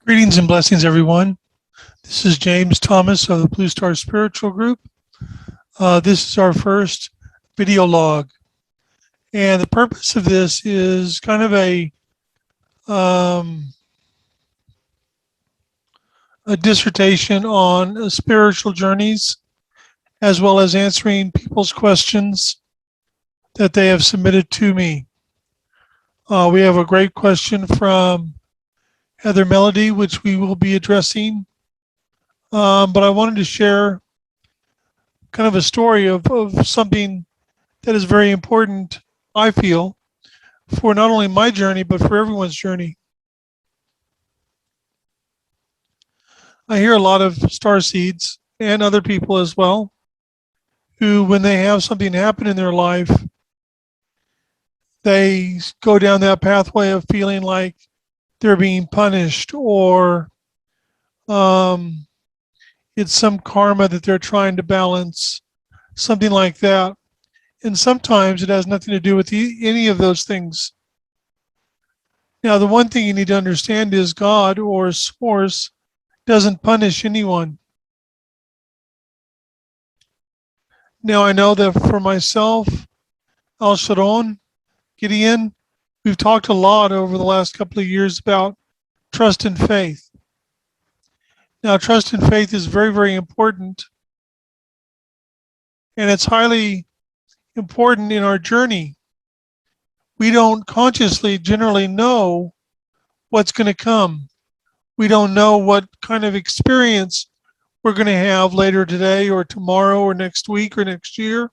Greetings and blessings, everyone. This is James Thomas of the Blue Star Spiritual Group. This is our first video log. And the purpose of this is kind of um, a dissertation on spiritual journeys, as well as answering people's questions that they have submitted to me. We have a great question from Heather Melody, which we will be addressing. But I wanted to share kind of a story of something that is very important, I feel, for not only my journey, but for everyone's journey. I hear a lot of starseeds and other people as well, who, when they have something happen in their life, they go down that pathway of feeling like they're being punished, or it's some karma that they're trying to balance, something like that. And sometimes it has nothing to do with any of those things. Now, the one thing you need to understand is God or Source doesn't punish anyone. Now, I know that for myself, Al Sharon, Gideon, we've talked a lot over the last couple of years about trust and faith. Now, trust and faith is very, very important. And it's highly important in our journey. We don't consciously generally know what's going to come. We don't know what kind of experience we're going to have later today or tomorrow or next week or next year.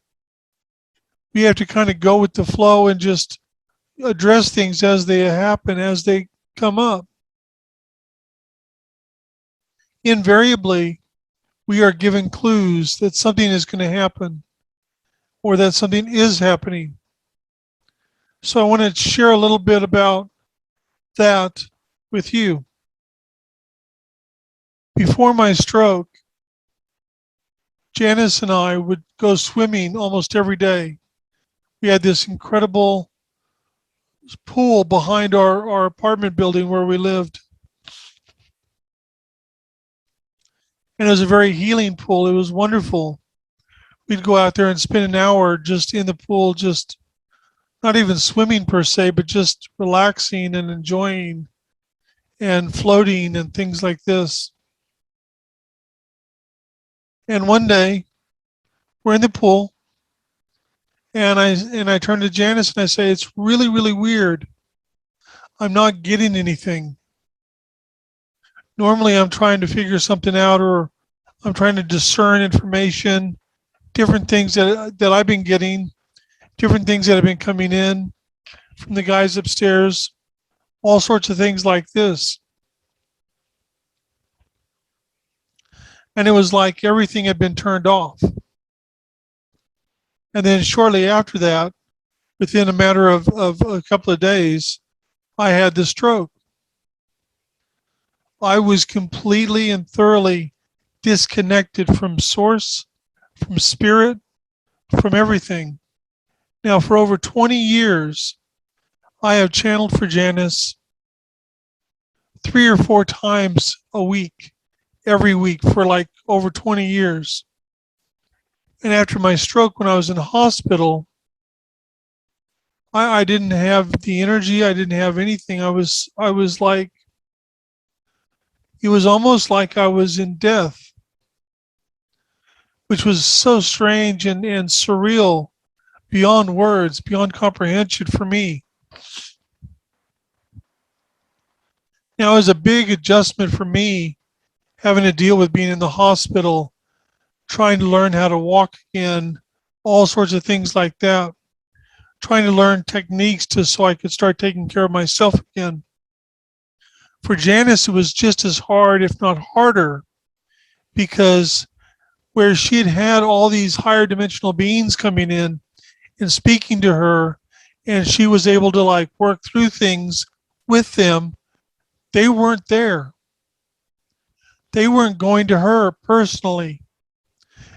We have to kind of go with the flow and just address things as they happen, as they come up. Invariably, we are given clues that something is going to happen or that something is happening. So I want to share a little bit about that with you. Before my stroke, Janice and I would go swimming almost every day. We had this incredible pool behind our apartment building where we lived. And it was a very healing pool. It was wonderful. We'd go out there and spend an hour just in the pool, just not even swimming per se, but just relaxing and enjoying and floating and things like this. And one day we're in the pool and I turn to Janice and I say, it's really, really weird. I'm not getting anything. Normally I'm trying to figure something out, or I'm trying to discern information, different things that I've been getting, different things that have been coming in from the guys upstairs, all sorts of things like this. And it was like everything had been turned off. And then shortly after that, within a matter of a couple of days, I had the stroke. I was completely and thoroughly disconnected from Source, from Spirit, from everything. Now, for over 20 years, I have channeled for Janice 3 or 4 times a week, every week for like over 20 years. And after my stroke, when I was in hospital, I didn't have the energy. I didn't have anything. I was like, it was almost like I was in death, which was so strange and surreal, beyond words, beyond comprehension for me. Now, it was a big adjustment for me having to deal with being in the hospital, trying to learn how to walk again, all sorts of things like that, trying to learn techniques so I could start taking care of myself again. For Janice, it was just as hard, if not harder, because where she had all these higher dimensional beings coming in and speaking to her, and she was able to like work through things with them, they weren't there. They weren't going to her personally.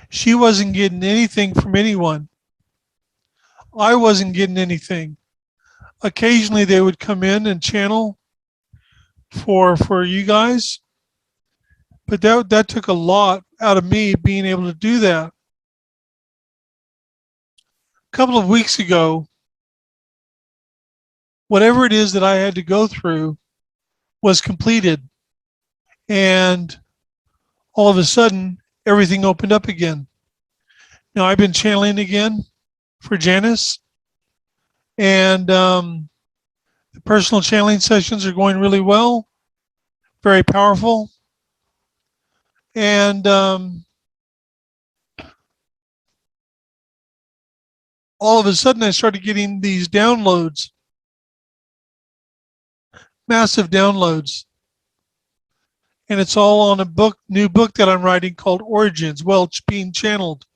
She wasn't getting anything from anyone. I wasn't getting anything. Occasionally they would come in and channel, for you guys. But that took a lot out of me being able to do that. A couple of weeks ago, whatever it is that I had to go through was completed. And all of a sudden, everything opened up again. Now, I've been channeling again for Janice, and the personal channeling sessions are going really well, very powerful. And all of a sudden, I started getting these downloads, massive downloads. And it's all on a new book that I'm writing called Origins. Well, it's being channeled.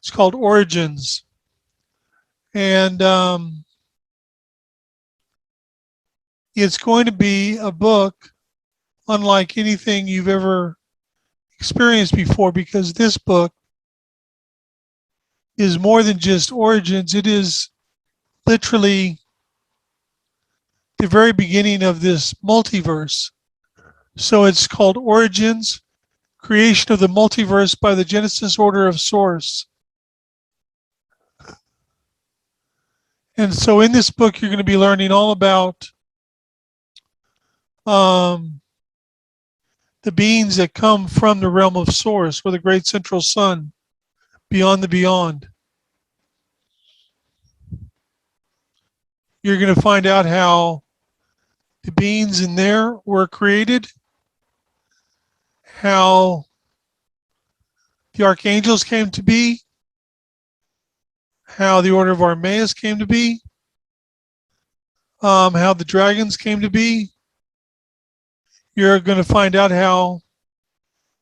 It's called Origins. And it's going to be a book unlike anything you've ever experienced before, because this book is more than just origins. It is literally the very beginning of this multiverse. So it's called Origins, Creation of the Multiverse by the Genesis Order of Source. And so in this book, you're going to be learning all about the beings that come from the realm of Source, or the great central sun, beyond the beyond. You're going to find out how the beings in there were created, how the archangels came to be, how the order of Armaeus came to be, how the dragons came to be. You're going to find out how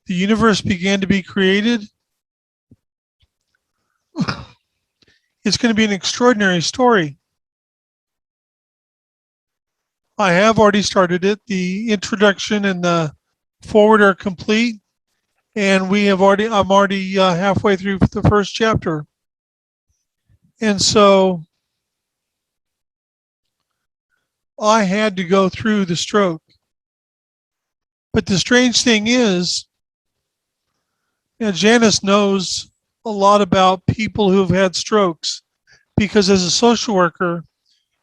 the universe began to be created. It's going to be an extraordinary story. I have already started it. The introduction and the forward are complete, and I'm already halfway through the first chapter. And so I had to go through the stroke. But the strange thing is, Janice knows a lot about people who have had strokes, because as a social worker,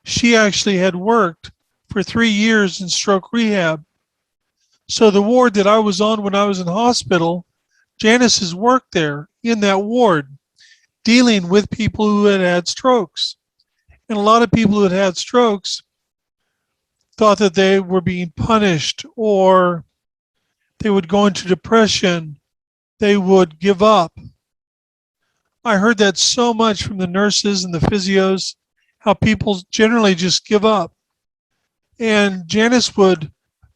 she actually had worked for 3 years in stroke rehab. So the ward that I was on when I was in hospital, Janice has worked there in that ward, dealing with people who had had strokes. And a lot of people who had had strokes thought that they were being punished, or they would go into depression, they would give up. I heard that so much from the nurses and the physios, how people generally just give up. And Janice would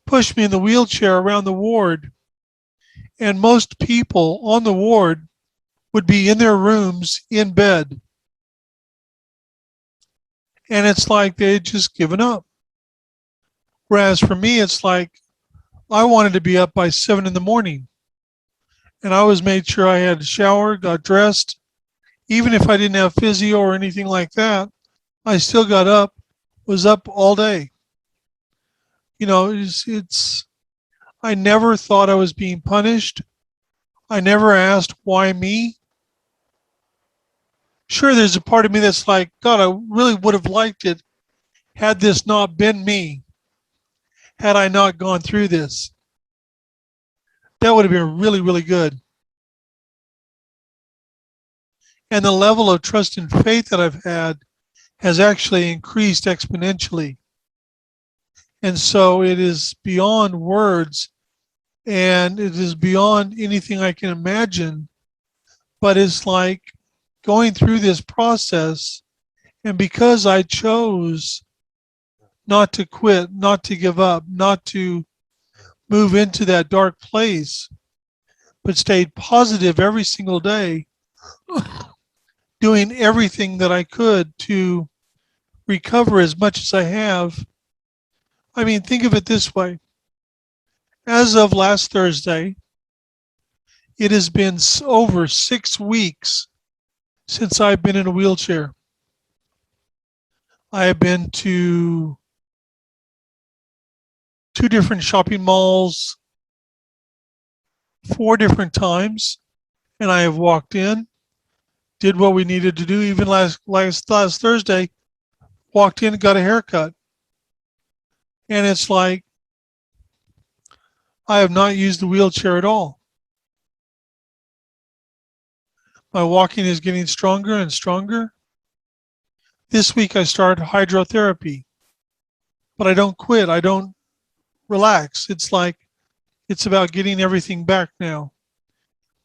push me in the wheelchair around the ward, and most people on the ward would be in their rooms in bed. And it's like they had just given up. Whereas for me, it's like I wanted to be up by 7 in the morning. And I always made sure I had a shower, got dressed. Even if I didn't have physio or anything like that, I still got up, was up all day. I never thought I was being punished. I never asked, why me? Sure, there's a part of me that's like, God, I really would have liked it had this not been me, had I not gone through this. That would have been really, really good. And the level of trust and faith that I've had has actually increased exponentially. And so it is beyond words, and it is beyond anything I can imagine. But it's like going through this process, and because I chose not to quit, not to give up, not to move into that dark place, but stayed positive every single day, doing everything that I could to recover as much as I have. I mean, think of it this way. As of last Thursday, it has been over 6 weeks since I've been in a wheelchair. I have been to 2 different shopping malls 4 different times, and I have walked in, did what we needed to do. Even last Thursday, walked in and got a haircut. And it's like I have not used the wheelchair at all. My walking is getting stronger and stronger. This week I started hydrotherapy, but I don't quit. I don't relax. It's like it's about getting everything back now.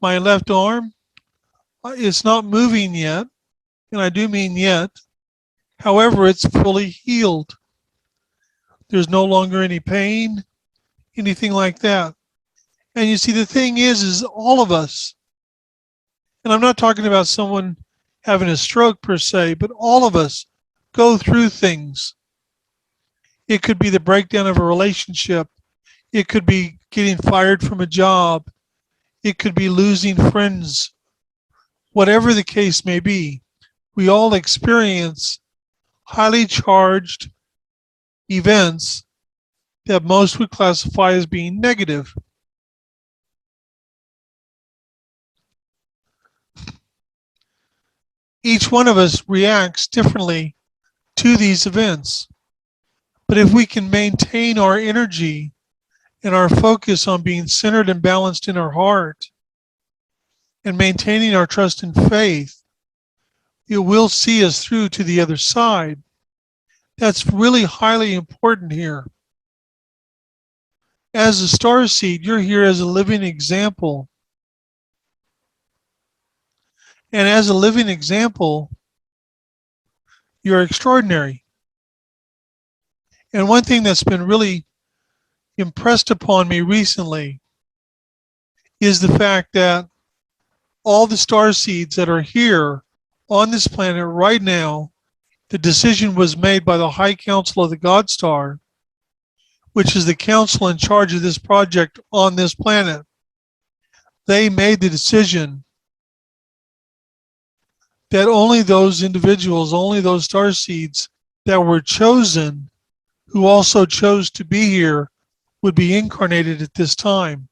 My left arm, it's not moving yet, and I do mean yet. However, it's fully healed. There's no longer any pain, anything like that. And you see, the thing is all of us, and I'm not talking about someone having a stroke per se, but all of us go through things. It could be the breakdown of a relationship. It could be getting fired from a job. It could be losing friends. Whatever the case may be, we all experience highly charged events that most would classify as being negative. Each one of us reacts differently to these events. But if we can maintain our energy and our focus on being centered and balanced in our heart and maintaining our trust and faith, it will see us through to the other side. That's really highly important here. As a starseed, you're here as a living example. And as a living example, you're extraordinary. And one thing that's been really impressed upon me recently is the fact that all the starseeds that are here on this planet right now, the decision was made by the High Council of the God Star, which is the council in charge of this project on this planet. They made the decision that only those individuals, only those starseeds that were chosen, who also chose to be here, would be incarnated at this time.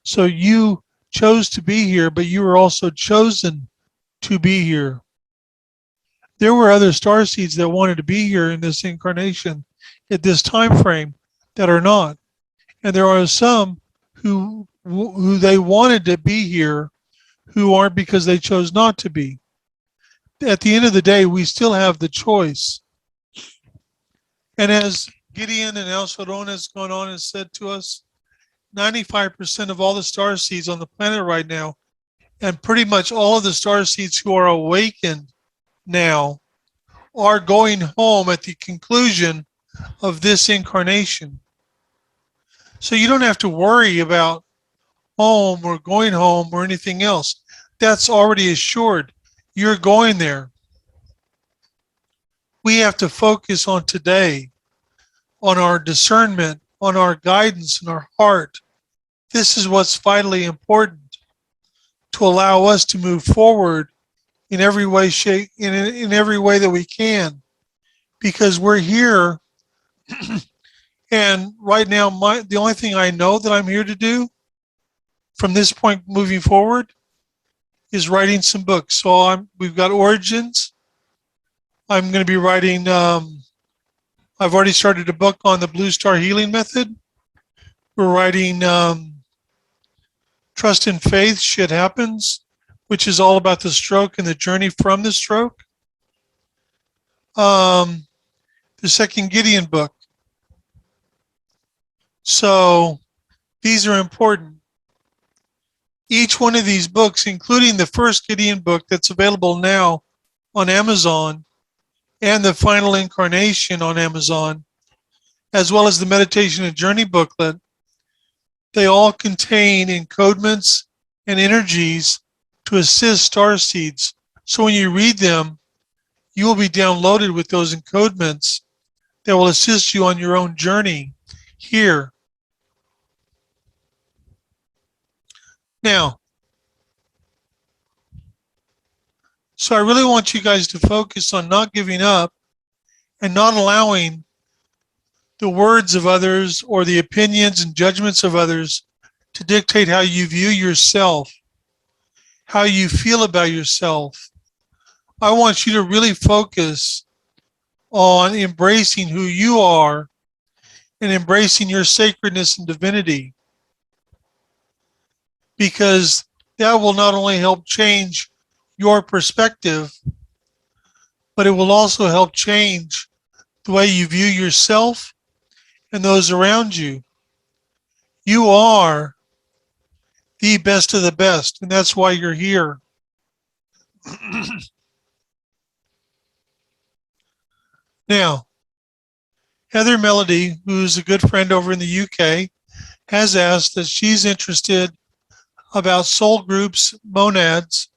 So you chose to be here, but you were also chosen to be here. There were other starseeds that wanted to be here in this incarnation at this time frame that are not. And there are some who they wanted to be here who aren't because they chose not to be. At the end of the day, we still have the choice. And as Gideon and El Sharon has gone on and said to us, 95% of all the starseeds on the planet right now, and pretty much all of the starseeds who are awakened now, are going home at the conclusion of this incarnation. So you don't have to worry about home or going home or anything else. That's already assured. You're going there. We have to focus on today, on our discernment, on our guidance and our heart. This is what's vitally important to allow us to move forward in every way, shape, in every way that we can, because we're here. And right now, the only thing I know that I'm here to do from this point moving forward is writing some books. So we've got Origins. I'm going to be writing. I've already started a book on the Blue Star Healing Method. We're writing Trust and Faith, Shit Happens, which is all about the stroke and the journey from the stroke. The second Gideon book. So these are important. Each one of these books, including the first Gideon book that's available now on Amazon, and the Final Incarnation on Amazon, as well as the Meditation and Journey booklet, they all contain encodements and energies to assist starseeds. So when you read them, you will be downloaded with those encodements that will assist you on your own journey here. Now, so I really want you guys to focus on not giving up and not allowing the words of others or the opinions and judgments of others to dictate how you view yourself, how you feel about yourself. I want you to really focus on embracing who you are and embracing your sacredness and divinity, because that will not only help change your perspective, but it will also help change the way you view yourself and those around you. You are the best of the best, and that's why you're here. Now, Heather Melody, who's a good friend over in the UK, has asked that she's interested about soul groups, monads,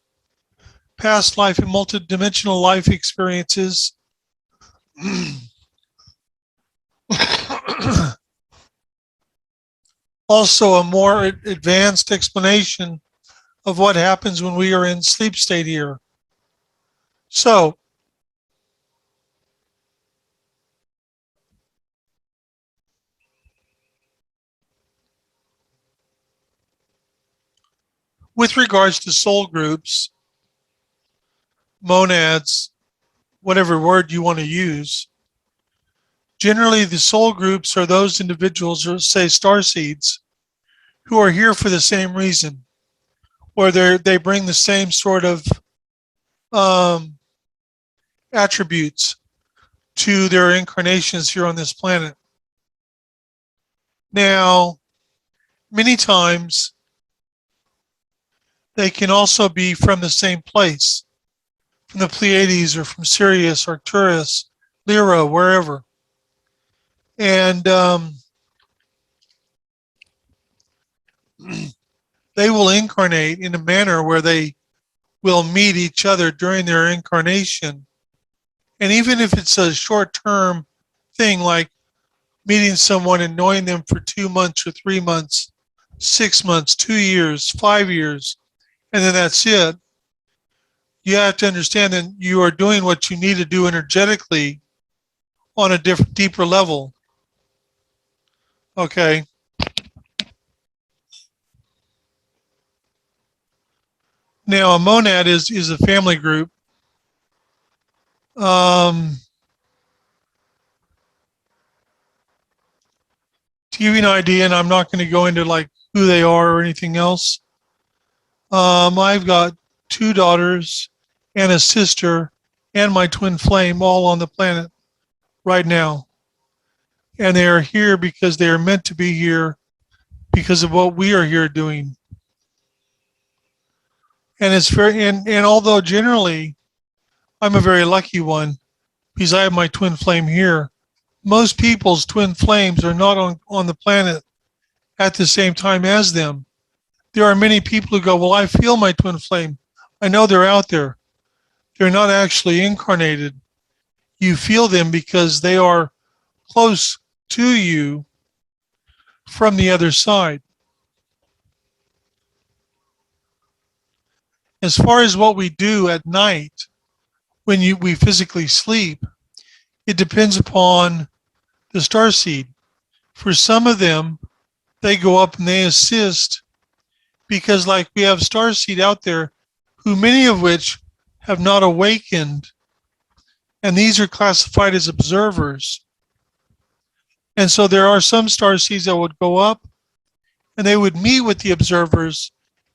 past life and multidimensional life experiences, also a more advanced explanation of what happens when we are in sleep state here. So, with regards to soul groups, monads, whatever word you want to use, generally the soul groups are those individuals, or say starseeds, who are here for the same reason, or they bring the same sort of um, attributes to their incarnations here on this planet. Now, many times they can also be from the same place, from the Pleiades or from Sirius, Arcturus, Lyra, wherever. And they will incarnate in a manner where they will meet each other during their incarnation. And even if it's a short-term thing, like meeting someone and knowing them for 2 months or 3 months, 6 months, 2 years, 5 years, and then that's it, you have to understand that you are doing what you need to do energetically on a deeper level. Okay. Now, a monad is a family group. To give you an idea, and I'm not going to go into like who they are or anything else. I've got 2 daughters and a sister and my twin flame all on the planet right now. And they are here because they are meant to be here because of what we are here doing. And it's very, and although generally I'm a very lucky one because I have my twin flame here, most people's twin flames are not on the planet at the same time as them. There are many people who go, well, I feel my twin flame. I know they're out there. They're not actually incarnated. You feel them because they are close to you from the other side. As far as what we do at night when we physically sleep, it depends upon the starseed. For some of them, they go up and they assist because, like, we have starseed out there who many of which have not awakened, and these are classified as observers. And so there are some starseeds that would go up and they would meet with the observers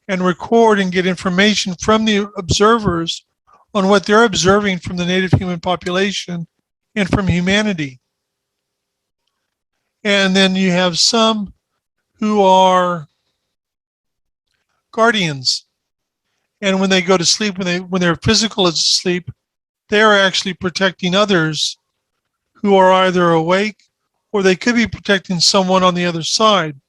and record and get information from the observers on what they're observing from the native human population and from humanity. And then you have some who are guardians. And when they go to sleep, when their physical is asleep, they are actually protecting others who are either awake or they could be protecting someone on the other side.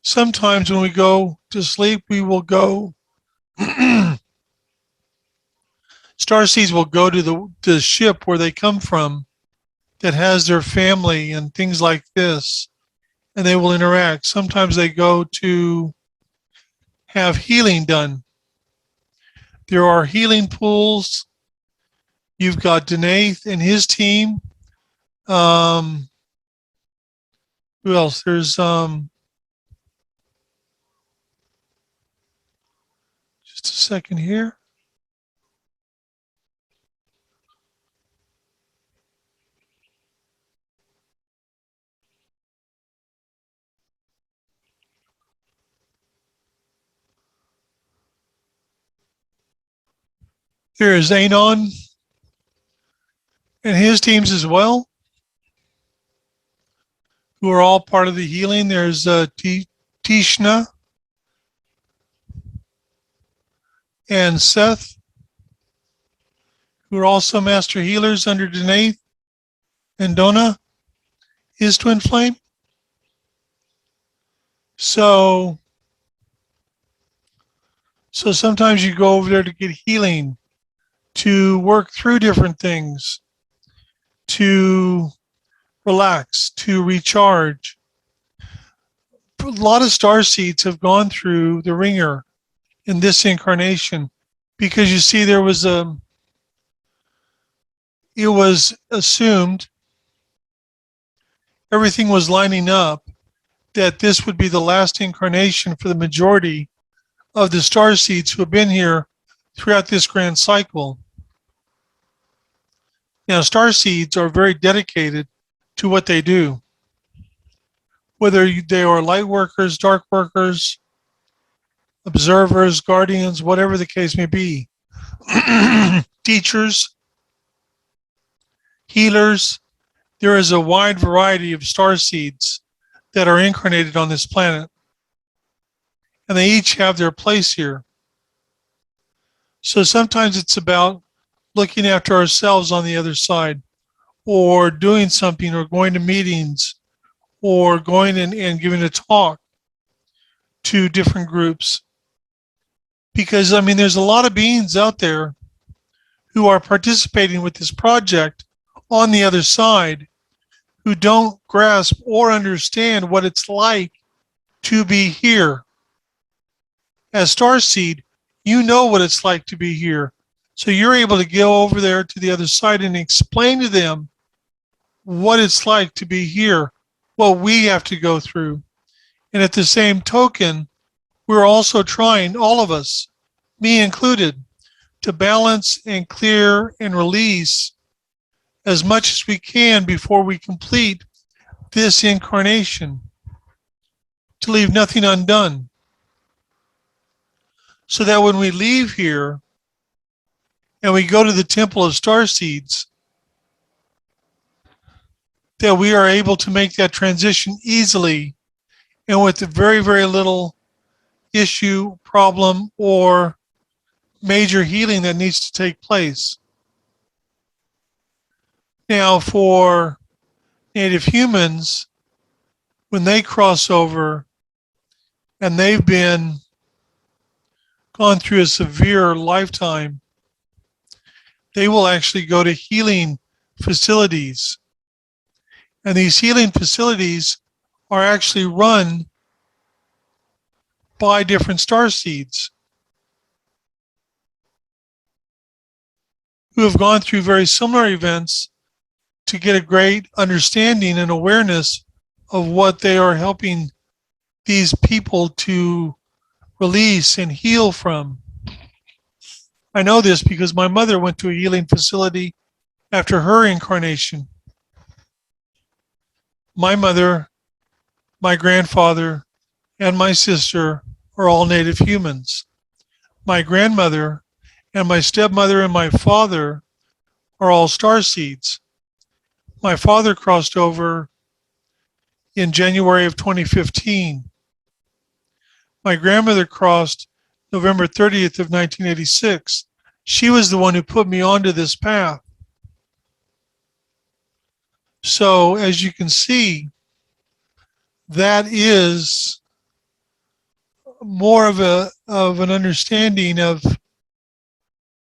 Sometimes when we go to sleep, we will go, starseeds will go to the ship where they come from that has their family and things like this, and they will interact. Sometimes they go to have healing done. There are healing pools. You've got Denath and his team Um, who else? There's just a second here. There is Anon and his teams as well, who are all part of the healing. There's Tishna and Seth, who are also master healers under Danae and Donna, his twin flame. So, so sometimes you go over there to get healing, to work through different things, to relax, to recharge. A lot of star seeds have gone through the ringer in this incarnation because you see it was assumed everything was lining up that this would be the last incarnation for the majority of the star seeds who have been here throughout this grand cycle. Now, star seeds are very dedicated to what they do, whether they are light workers, dark workers, observers, guardians, whatever the case may be, teachers, healers. There is a wide variety of star seeds that are incarnated on this planet, and they each have their place here. So sometimes it's about looking after ourselves on the other side, or doing something, or going to meetings, or going and giving a talk to different groups. Because, I mean, there's a lot of beings out there who are participating with this project on the other side who don't grasp or understand what it's like to be here. As Starseed, you know what it's like to be here. So you're able to go over there to the other side and explain to them what it's like to be here, what we have to go through. And at the same token, we're also trying, all of us, me included, to balance and clear and release as much as we can before we complete this incarnation, to leave nothing undone. So that when we leave here and we go to the Temple of Starseeds, that we are able to make that transition easily and with very, very little issue, problem, or major healing that needs to take place. Now, for Native humans, when they cross over and they've gone through a severe lifetime, they will actually go to healing facilities. And these healing facilities are actually run by different star seeds who have gone through very similar events to get a great understanding and awareness of what they are helping these people to release and heal from. I know this because my mother went to a healing facility after her incarnation. My mother, my grandfather, and my sister are all Native humans. My grandmother and my stepmother and my father are all star seeds. My father crossed over in January of 2015. My grandmother crossed November 30th of 1986. She was the one who put me onto this path. So as you can see, that is more of an understanding of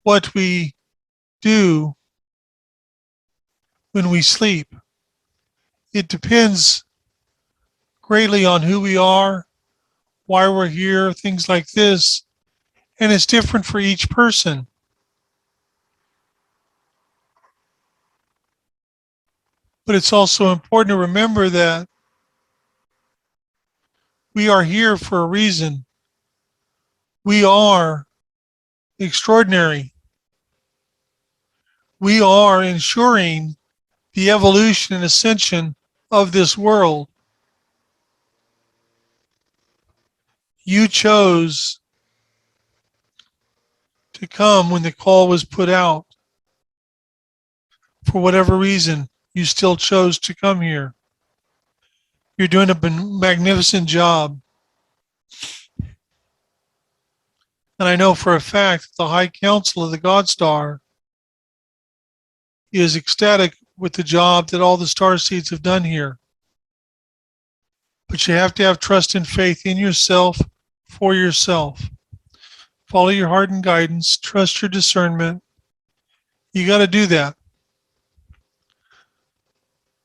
what we do when we sleep. It depends greatly on who we are, why we're here, things like this, and it's different for each person. But it's also important to remember that we are here for a reason. We are extraordinary. We are ensuring the evolution and ascension of this world. You chose to come when the call was put out. For whatever reason, you still chose to come here. You're doing a magnificent job. And I know for a fact the High Council of the God Star is ecstatic with the job that all the star seeds have done here. But you have to have trust and faith in yourself for yourself. Follow your heart and guidance, trust your discernment. You got to do that.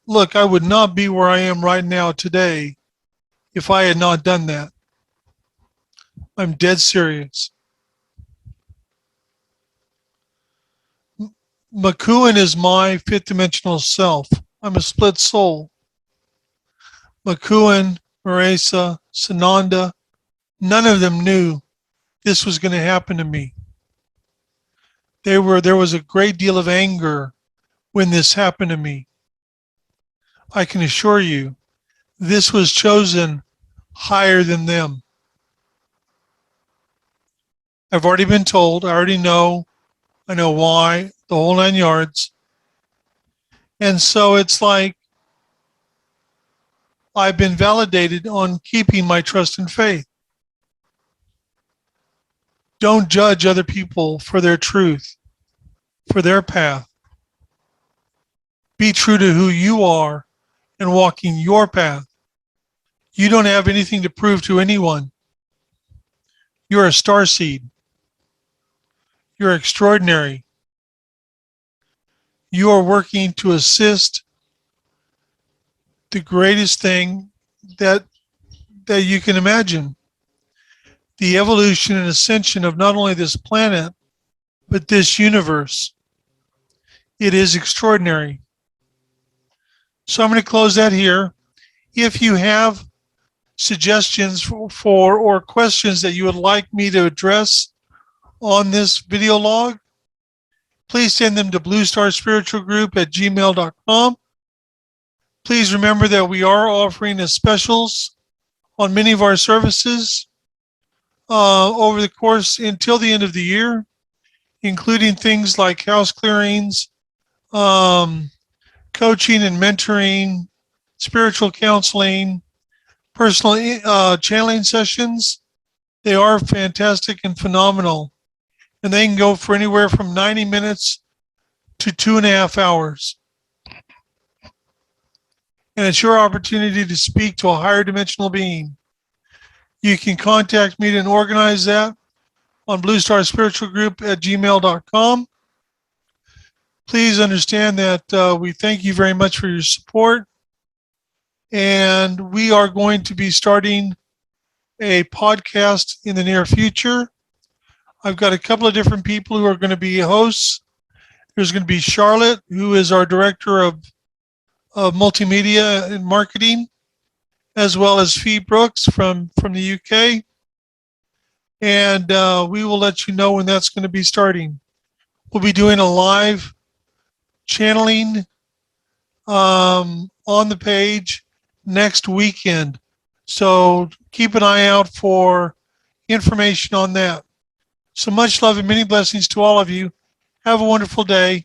Look, I would not be where I am right now today if I had not done that. I'm dead serious. McCoon is my fifth dimensional self. I'm a split soul. McCoon, Marisa, Sananda, none of them knew this was going to happen to me. There was a great deal of anger when this happened to me. I can assure you, this was chosen higher than them. I've already been told, I already know, I know why, the whole 9 yards. And so it's like I've been validated on keeping my trust and faith. Don't judge other people for their truth, for their path. Be true to who you are and walking your path. You don't have anything to prove to anyone. You're a starseed. You're extraordinary. You are working to assist the greatest thing that you can imagine. The evolution and ascension of not only this planet, but this universe. It is extraordinary. So I'm going to close that here. If you have suggestions for or questions that you would like me to address on this video log, please send them to bluestarspiritualgroup@gmail.com. Please remember that we are offering a specials on many of our services over the course until the end of the year, including things like house clearings, coaching and mentoring, spiritual counseling, personal channeling sessions. They are fantastic and phenomenal. And they can go for anywhere from 90 minutes to 2.5 hours. And it's your opportunity to speak to a higher dimensional being. You can contact me to organize that on bluestarspiritualgroup@gmail.com. Please understand that we thank you very much for your support. And we are going to be starting a podcast in the near future. I've got a couple of different people who are going to be hosts. There's going to be Charlotte, who is our director of multimedia and marketing, as well as Fee Brooks from the UK. And we will let you know when that's going to be starting. We'll be doing a live channeling on the page next weekend. So keep an eye out for information on that. So much love and many blessings to all of you. Have a wonderful day.